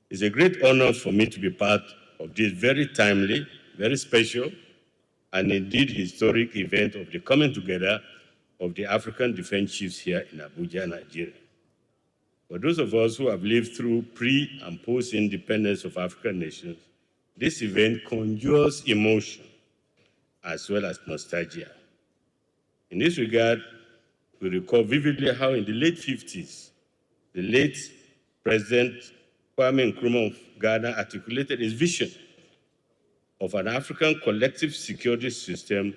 It's a great honor for me to be part of this very timely, very special, and indeed historic event of the coming together of the African defense chiefs here in Abuja, Nigeria. For those of us who have lived through pre- and post-independence of African nations, this event conjures emotion as well as nostalgia. In this regard, we recall vividly how in the late 50s, the late President Kwame Nkrumah of Ghana articulated his vision of an African collective security system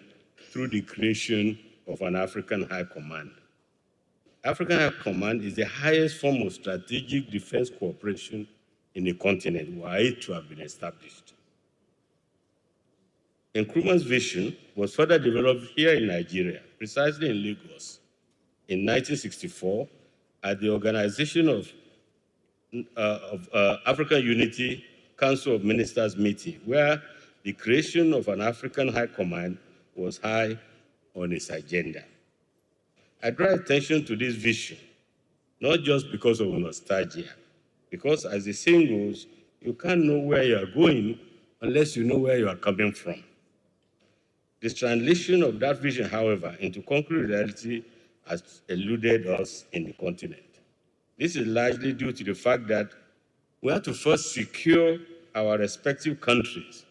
through the creation of an African High Command. African High Command is the highest form of strategic defense cooperation in the continent, were it to have been established. Nkrumah's vision was further developed here in Nigeria, precisely in Lagos, in 1964, at the organization of African Unity Council of Ministers meeting, where the creation of an African High Command was high on its agenda. I draw attention to this vision, not just because of nostalgia, because as the saying goes, you can't know where you are going unless you know where you are coming from. The translation of that vision, however, into concrete reality has eluded us in the continent. This is largely due to the fact that we have to first secure our respective countries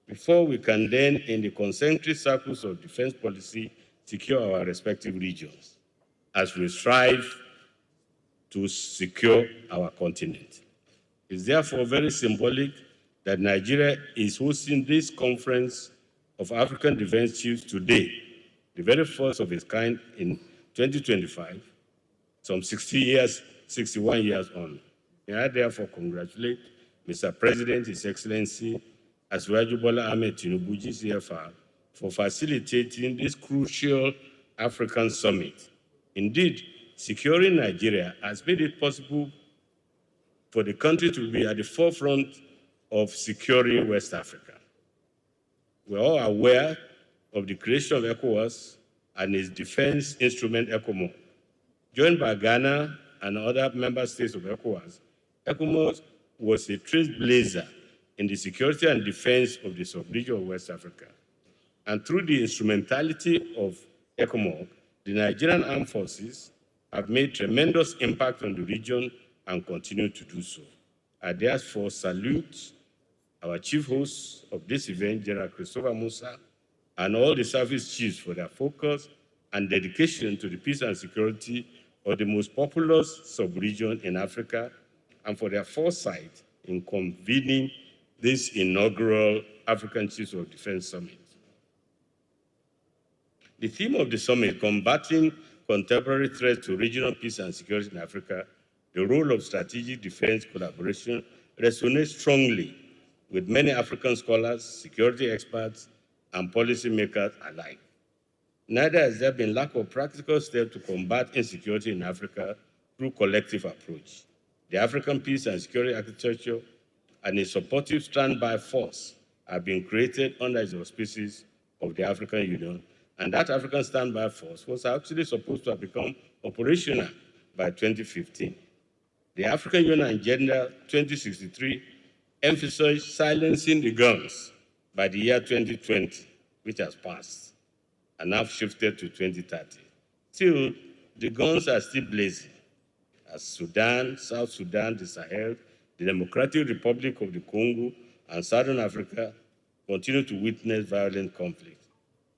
before we can then, in the concentric circles of defense policy, secure our respective regions as we strive to secure our continent. It's therefore very symbolic that Nigeria is hosting this conference of African defense chiefs today, the very first of its kind in 2025, some 61 years on. I therefore congratulate Mr. President, His Excellency, Asiwaju Bola Ahmed Tinubu, GCFR, for facilitating this crucial African summit. Indeed, securing Nigeria has made it possible for the country to be at the forefront of securing West Africa. We're all aware of the creation of ECOWAS and its defense instrument ECOMOG. Joined by Ghana and other member states of ECOWAS, ECOMOG was a trailblazer in the security and defense of the sub-region of West Africa. And through the instrumentality of ECOMOG, the Nigerian armed forces have made tremendous impact on the region and continue to do so. I therefore salute our chief hosts of this event, General Christopher Musa, and all the service chiefs for their focus and dedication to the peace and security of the most populous sub-region in Africa, and for their foresight in convening this inaugural African Chiefs of Defense Summit. The theme of the summit, combating contemporary threats to regional peace and security in Africa, the role of strategic defense collaboration, resonates strongly with many African scholars, security experts, and policymakers alike. Neither has there been lack of practical steps to combat insecurity in Africa through collective approach. The African Peace and Security Architecture and a supportive standby force have been created under the auspices of the African Union, and that African standby force was actually supposed to have become operational by 2015. The African Union Agenda 2063 emphasized silencing the guns by the year 2020, which has passed, and now shifted to 2030. Still, the guns are still blazing as Sudan, South Sudan, the Sahel, the Democratic Republic of the Congo, and Southern Africa continue to witness violent conflict.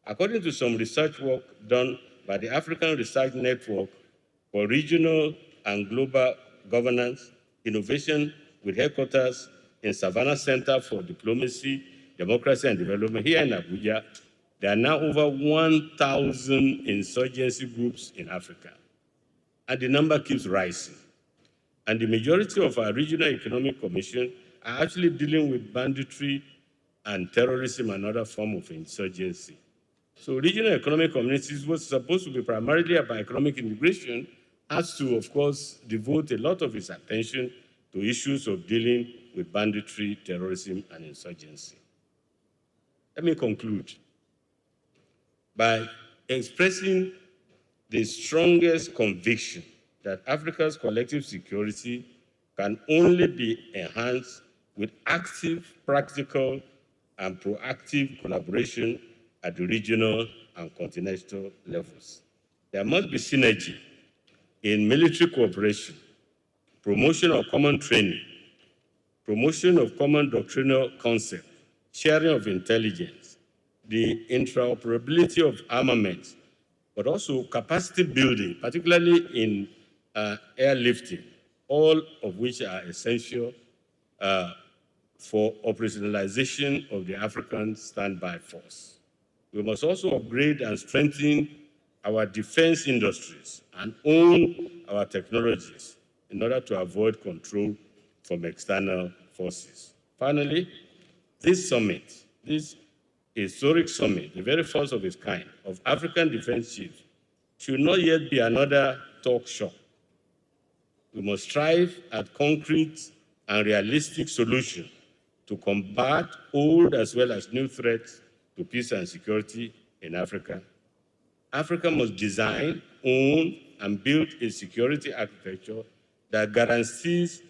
According to some research work done by the African Research Network for Regional and Global Governance, Innovation, with headquarters in Savannah Center for Diplomacy, Democracy, and Development here in Abuja, there are now over 1,000 insurgency groups in Africa, and the number keeps rising. And the majority of our Regional Economic Commission are actually dealing with banditry and terrorism and other forms of insurgency. So regional economic communities, what's supposed to be primarily about economic integration, has to, of course, devote a lot of its attention to issues of dealing with banditry, terrorism, and insurgency. Let me conclude by expressing the strongest conviction that Africa's collective security can only be enhanced with active, practical, and proactive collaboration at the regional and continental levels. There must be synergy in military cooperation, promotion of common training, promotion of common doctrinal concepts, sharing of intelligence, the interoperability of armaments, but also capacity building, particularly in airlifting, all of which are essential for operationalization of the African Standby Force. We must also upgrade and strengthen our defense industries and own our technologies in order to avoid control from external forces. Finally, this summit, this historic summit, the very first of its kind, of African defense chiefs, should not yet be another talk shop. We must strive at concrete and realistic solutions to combat old as well as new threats to peace and security in Africa. Africa must design, own, and build a security architecture that guarantees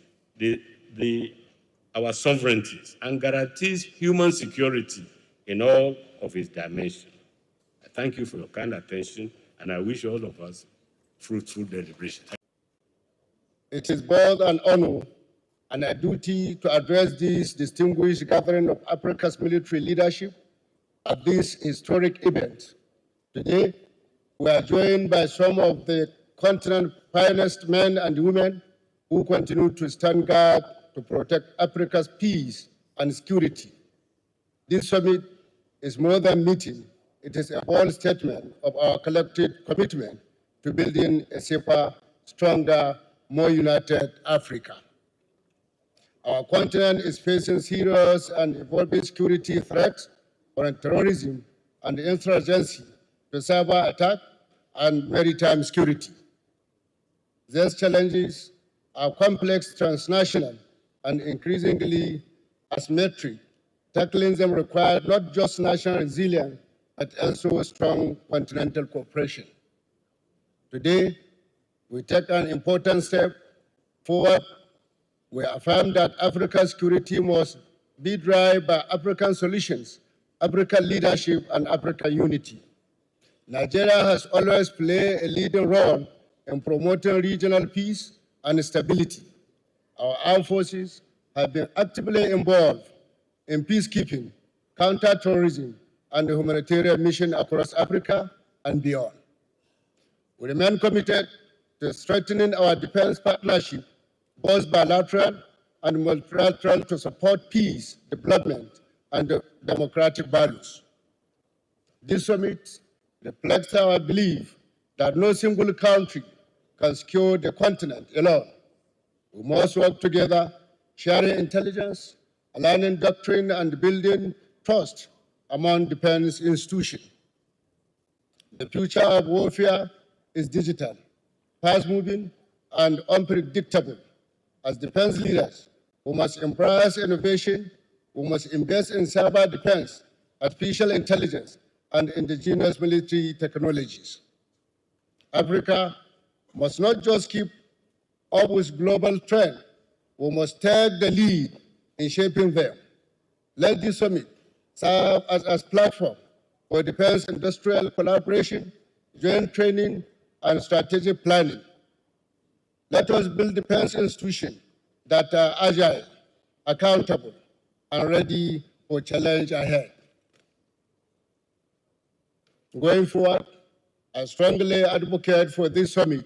our sovereignties and guarantees human security in all of its dimensions. I thank you for your kind attention, and I wish all of us fruitful deliberation. It is both an honor and a duty to address this distinguished gathering of Africa's military leadership at this historic event. Today, we are joined by some of the continent's finest men and women who continue to stand guard to protect Africa's peace and security. This summit is more than meeting. It is a bold statement of our collective commitment to building a safer, stronger, more united Africa. Our continent is facing serious and evolving security threats from terrorism and insurgency to cyber attack and maritime security. These challenges are complex, transnational, and increasingly asymmetric. Tackling them requires not just national resilience, but also strong continental cooperation. Today, we take an important step forward. We affirm that Africa's security must be driven by African solutions, African leadership, and African unity. Nigeria has always played a leading role in promoting regional peace and stability. Our armed forces have been actively involved in peacekeeping, counterterrorism, and humanitarian missions across Africa and beyond. We remain committed to strengthening our defense partnership, both bilateral and multilateral, to support peace, development, and democratic values. This summit reflects our belief that no single country can secure the continent alone. We must work together, sharing intelligence, aligning doctrine, and building trust among defense institutions. The future of warfare is digital, fast-moving, and unpredictable. As defense leaders, we must embrace innovation, we must invest in cyber defense, artificial intelligence, and indigenous military technologies. Africa must not just keep up with global trends, we must take the lead in shaping them. Let this summit serve as a platform for defense industrial collaboration, joint training, and strategic planning. Let us build defense institutions that are agile, accountable, and ready for challenge ahead. Going forward, I strongly advocate for this summit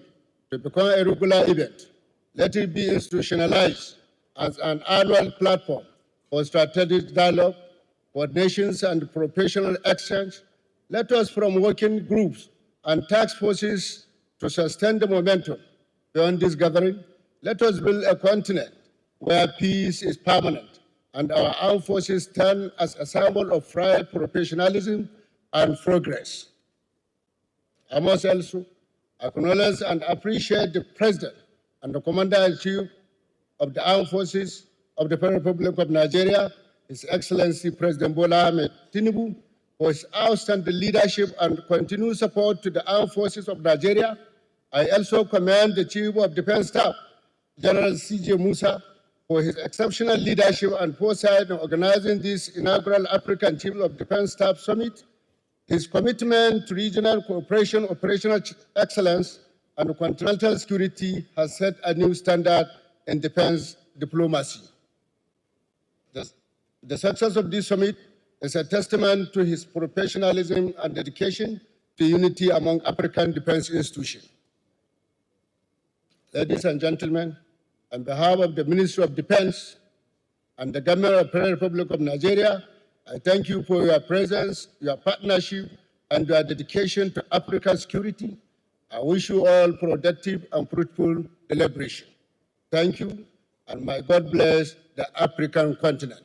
to become a regular event. Let it be institutionalized as an annual platform for strategic dialogue, coordinations, and professional exchange. Let us, from working groups and task forces, to sustain the momentum beyond this gathering. Let us build a continent where peace is permanent and our armed forces stand as a symbol of pride, professionalism, and progress. I must also acknowledge and appreciate the President and the Commander-in-Chief of the Armed Forces of the Federal Republic of Nigeria, His Excellency President Bola Ahmed Tinubu, for his outstanding leadership and continued support to the Armed Forces of Nigeria. I also commend the Chief of Defense Staff, General C.J. Musa, for his exceptional leadership and foresight in organizing this inaugural African Chief of Defense Staff Summit. His commitment to regional cooperation, operational excellence, and continental security has set a new standard in defense diplomacy. The success of this summit is a testament to his professionalism and dedication to unity among African defense institutions. Ladies and gentlemen, on behalf of the Ministry of Defense and the Government of the Federal Republic of Nigeria, I thank you for your presence, your partnership, and your dedication to African security. I wish you all productive and fruitful deliberation. Thank you, and may God bless the African continent.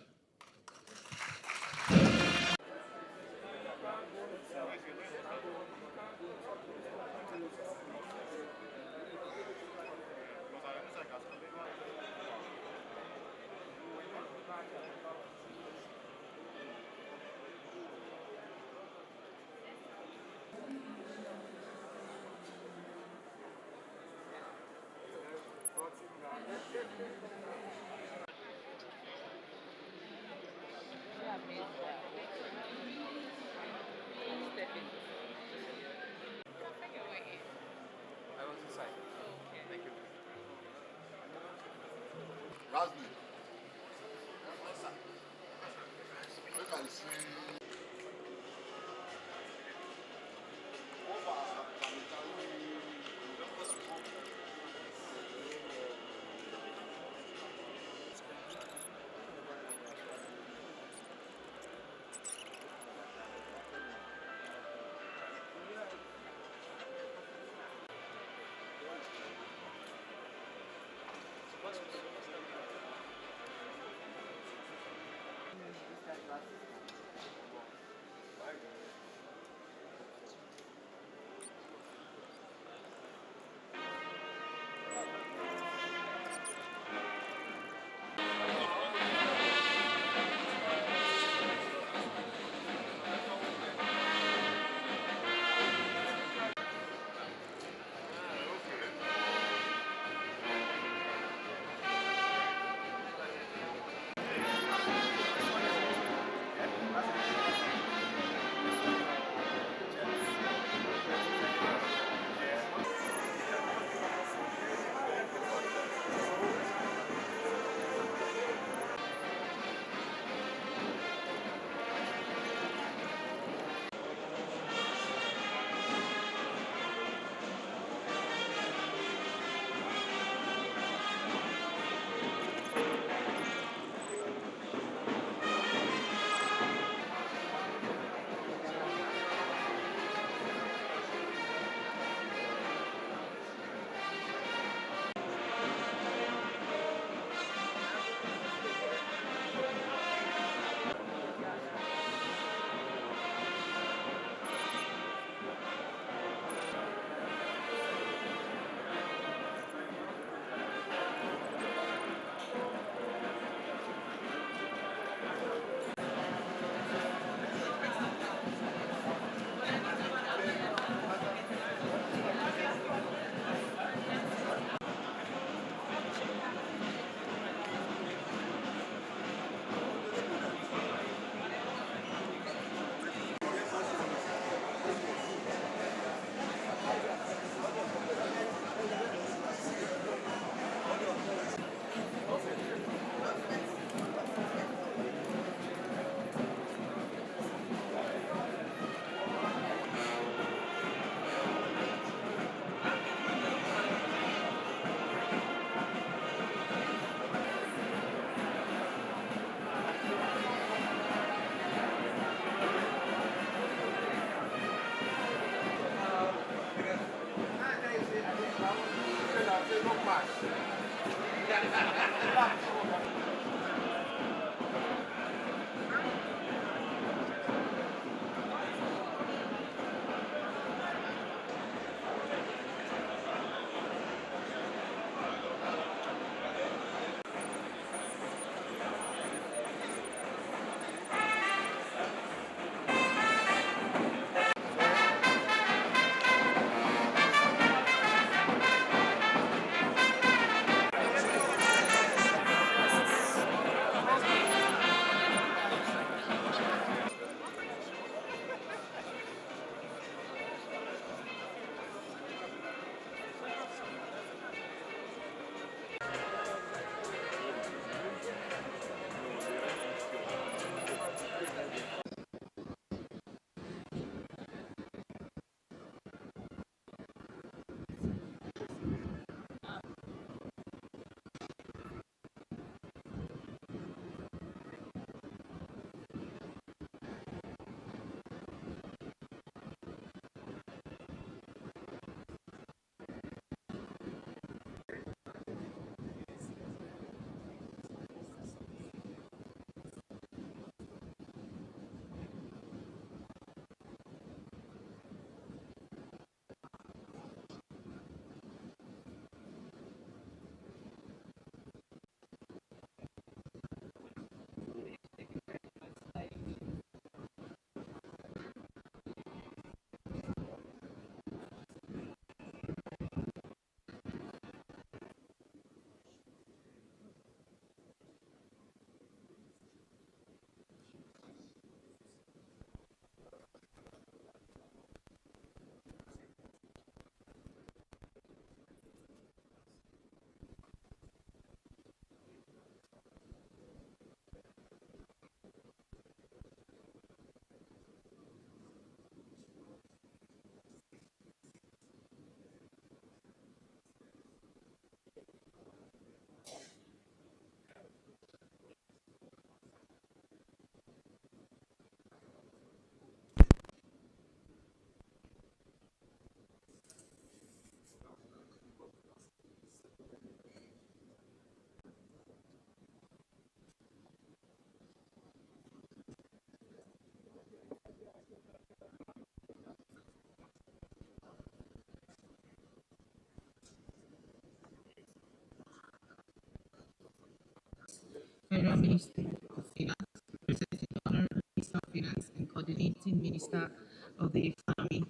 Federal Ministry of Finance, representing the Honorable Minister of Finance and Coordinating Minister of the Economy.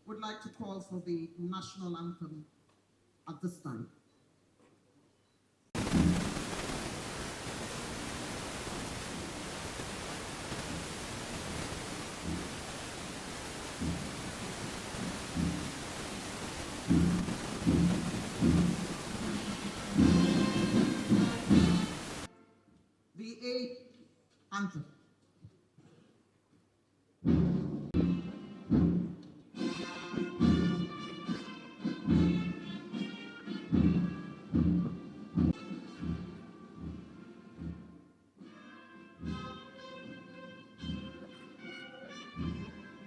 Would like to call for the national anthem at this time. The eighth anthem.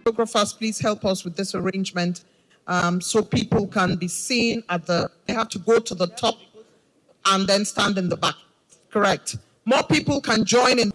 Photographers, please help us with this arrangement so people can be seen at they have to go to the top and then stand in the back. Correct. More people can join in.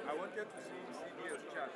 I wanted to see CDS chat.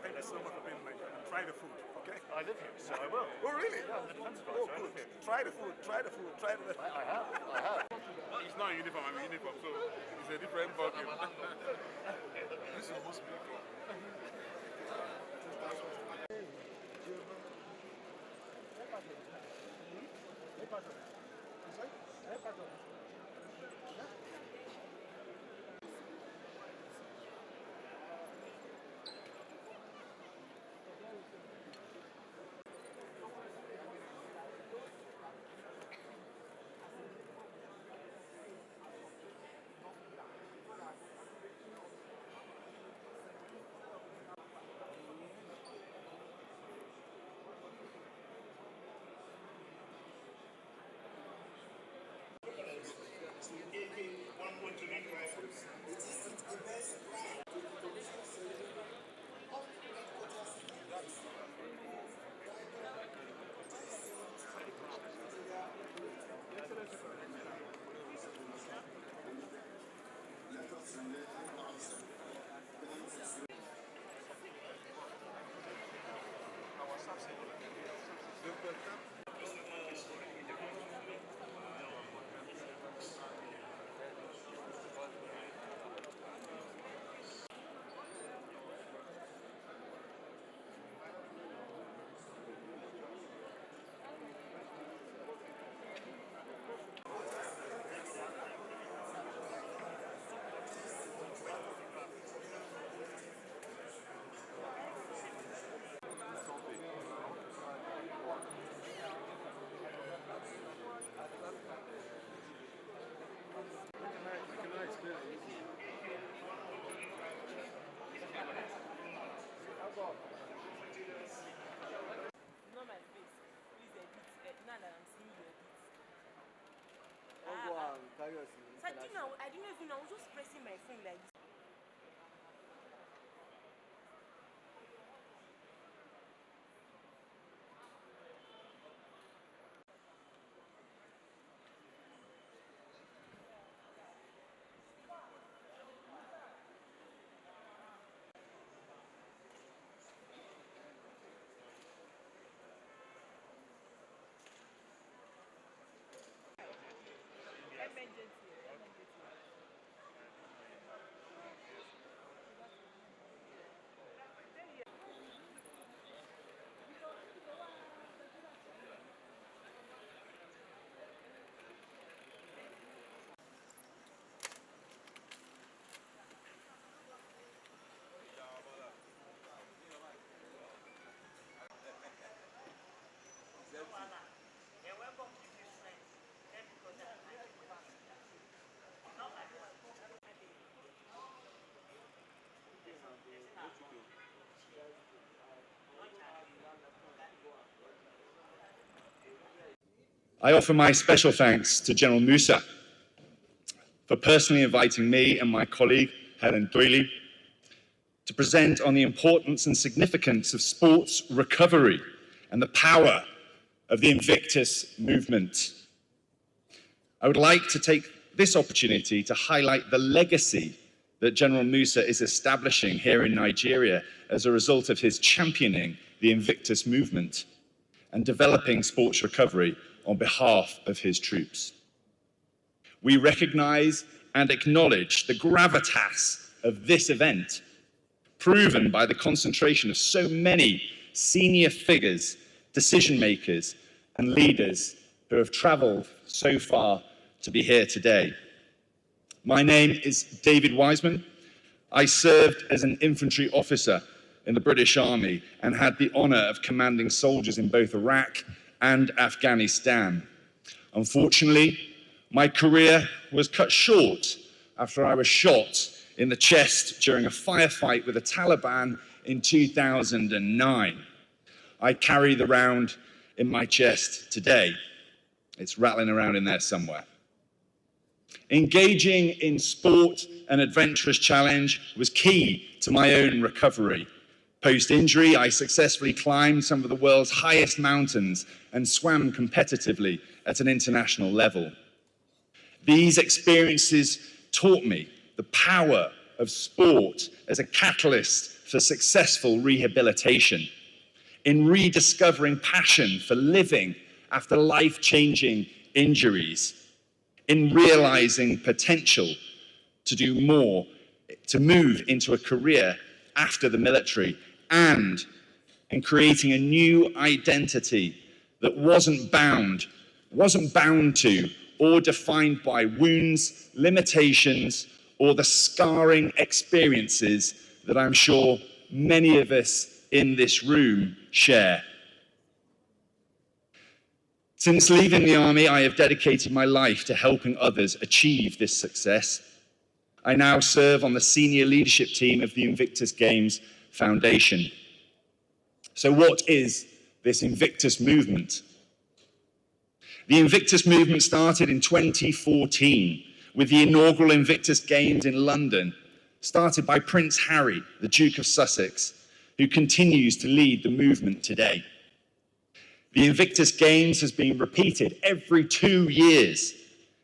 Thank you so much for being late. Try the food, okay? I live here, so I will. Oh, really? Yeah, I'm the defense guy, Oh, so I good. live here. Try the food, try the food, try the... I have. It's not a uniform, I'm a uniform, so it's a different ballgame. This is almost beautiful. I didn't even know. I was just pressing my phone like this. I offer my special thanks to General Musa for personally inviting me and my colleague, Helen Doyley, to present on the importance and significance of sports recovery and the power of the Invictus movement. I would like to take this opportunity to highlight the legacy that General Musa is establishing here in Nigeria as a result of his championing the Invictus movement and developing sports recovery on behalf of his troops. We recognize and acknowledge the gravitas of this event, proven by the concentration of so many senior figures, decision makers, and leaders who have traveled so far to be here today. My name is David Wiseman. I served as an infantry officer in the British Army and had the honor of commanding soldiers in both Iraq and Afghanistan. Unfortunately, my career was cut short after I was shot in the chest during a firefight with the Taliban in 2009. I carry the round in my chest today. It's rattling around in there somewhere. Engaging in sport and adventurous challenge was key to my own recovery. Post-injury, I successfully climbed some of the world's highest mountains and swam competitively at an international level. These experiences taught me the power of sport as a catalyst for successful rehabilitation, in rediscovering passion for living after life-changing injuries, in realizing potential to do more, to move into a career after the military, and in creating a new identity that wasn't bound to or defined by wounds, limitations, or the scarring experiences that I'm sure many of us in this room share. Since leaving the army, I have dedicated my life to helping others achieve this success. I now serve on the senior leadership team of the Invictus Games Foundation. So what is this Invictus movement? The Invictus movement started in 2014 with the inaugural Invictus Games in London, started by Prince Harry, the Duke of Sussex, who continues to lead the movement today. The Invictus Games has been repeated every 2 years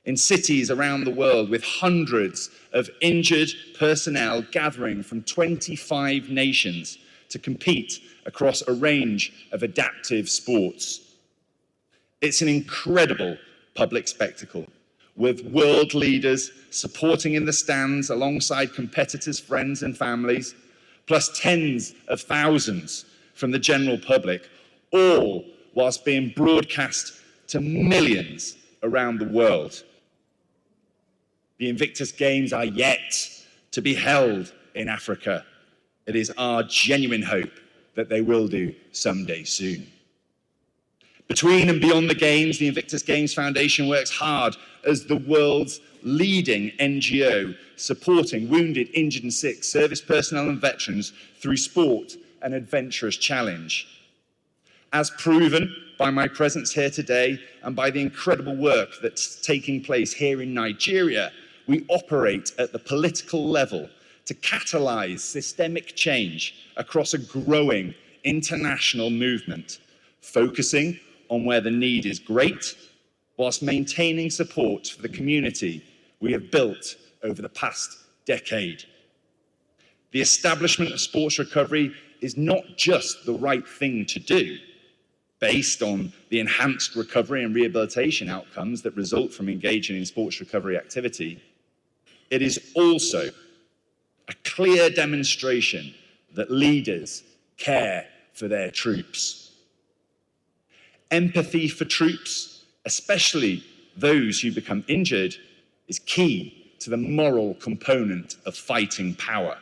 in cities around the world, with hundreds of injured personnel gathering from 25 nations to compete across a range of adaptive sports. It's an incredible public spectacle, with world leaders supporting in the stands alongside competitors, friends, and families, plus tens of thousands from the general public, all whilst being broadcast to millions around the world. The Invictus Games are yet to be held in Africa. It is our genuine hope that they will do someday soon. Between and beyond the Games, the Invictus Games Foundation works hard as the world's leading NGO, supporting wounded, injured, and sick service personnel and veterans through sport and adventurous challenge. As proven by my presence here today and by the incredible work that's taking place here in Nigeria, we operate at the political level to catalyse systemic change across a growing international movement, focusing on where the need is great, whilst maintaining support for the community we have built over the past decade. The establishment of sports recovery is not just the right thing to do, based on the enhanced recovery and rehabilitation outcomes that result from engaging in sports recovery activity. It is also a clear demonstration that leaders care for their troops. Empathy for troops, especially those who become injured, is key to the moral component of fighting power.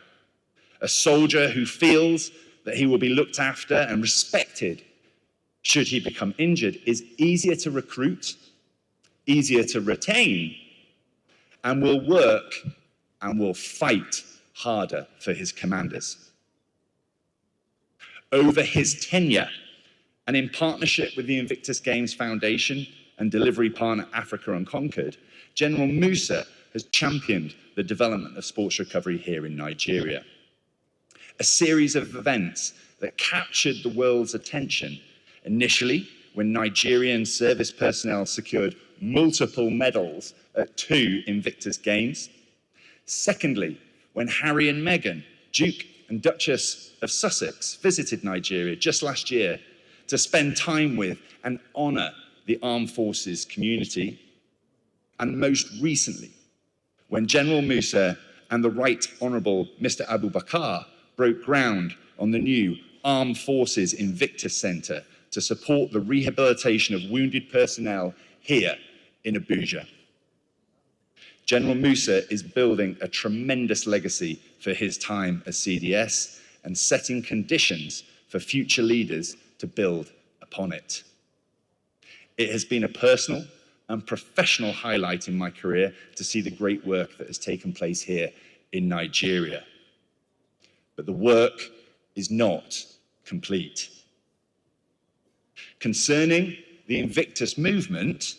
A soldier who feels that he will be looked after and respected should he become injured is easier to recruit, easier to retain, and will work and will fight harder for his commanders. Over his tenure, and in partnership with the Invictus Games Foundation and delivery partner Africa Unconquered, General Musa has championed the development of sports recovery here in Nigeria. A series of events that captured the world's attention, initially when Nigerian service personnel secured multiple medals at 2 Invictus Games. Secondly, when Harry and Meghan, Duke and Duchess of Sussex, visited Nigeria just last year to spend time with and honour the armed forces community. And most recently, when General Musa and the Right Honourable Mr. Abubakar broke ground on the new Armed Forces Invictus Centre to support the rehabilitation of wounded personnel here in Abuja. General Musa is building a tremendous legacy for his time as CDS and setting conditions for future leaders to build upon it. It has been a personal and professional highlight in my career to see the great work that has taken place here in Nigeria. But the work is not complete. Concerning the Invictus movement,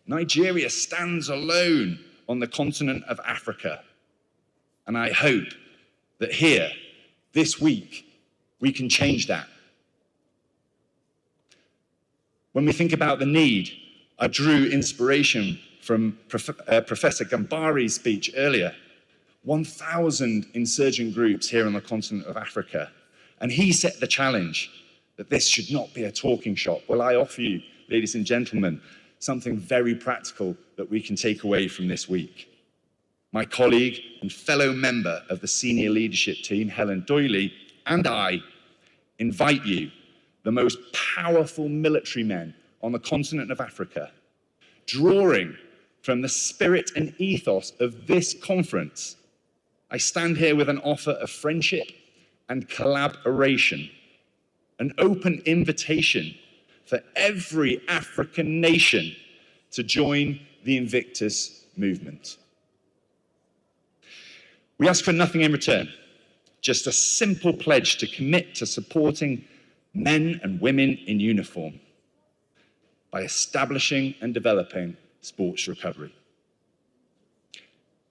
Nigeria stands alone on the continent of Africa. And I hope that here, this week, we can change that. When we think about the need, I drew inspiration from Professor Gambari's speech earlier. 1,000 insurgent groups here on the continent of Africa. And he set the challenge that this should not be a talking shop. Well, I offer you, ladies and gentlemen, something very practical that we can take away from this week. My colleague and fellow member of the senior leadership team, Helen Doyley, and I invite you, the most powerful military men on the continent of Africa, drawing from the spirit and ethos of this conference, I stand here with an offer of friendship and collaboration, an open invitation for every African nation to join the Invictus movement. We ask for nothing in return, just a simple pledge to commit to supporting men and women in uniform by establishing and developing sports recovery.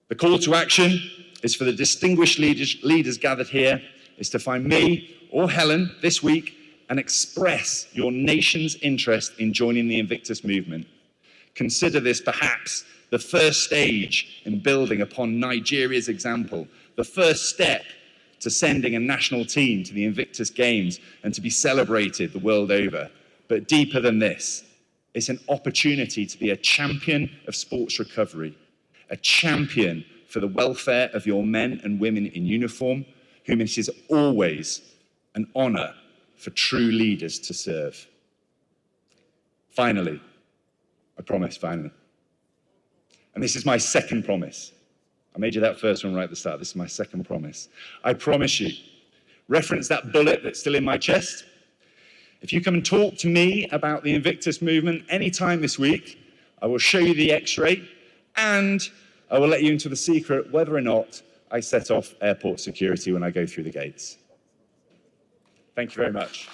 The call to action is for the distinguished leaders gathered here is to find me or Helen this week and express your nation's interest in joining the Invictus movement. Consider this perhaps the first stage in building upon Nigeria's example, the first step to sending a national team to the Invictus Games and to be celebrated the world over. But deeper than this, it's an opportunity to be a champion of sports recovery, a champion for the welfare of your men and women in uniform, whom it is always an honor for true leaders to serve. Finally, I promise, finally, and this is my second promise. I made you that first one right at the start. This is my second promise. I promise you, reference that bullet that's still in my chest. If you come and talk to me about the Invictus movement anytime this week, I will show you the X-ray and I will let you into the secret whether or not I set off airport security when I go through the gates. Thank you very much.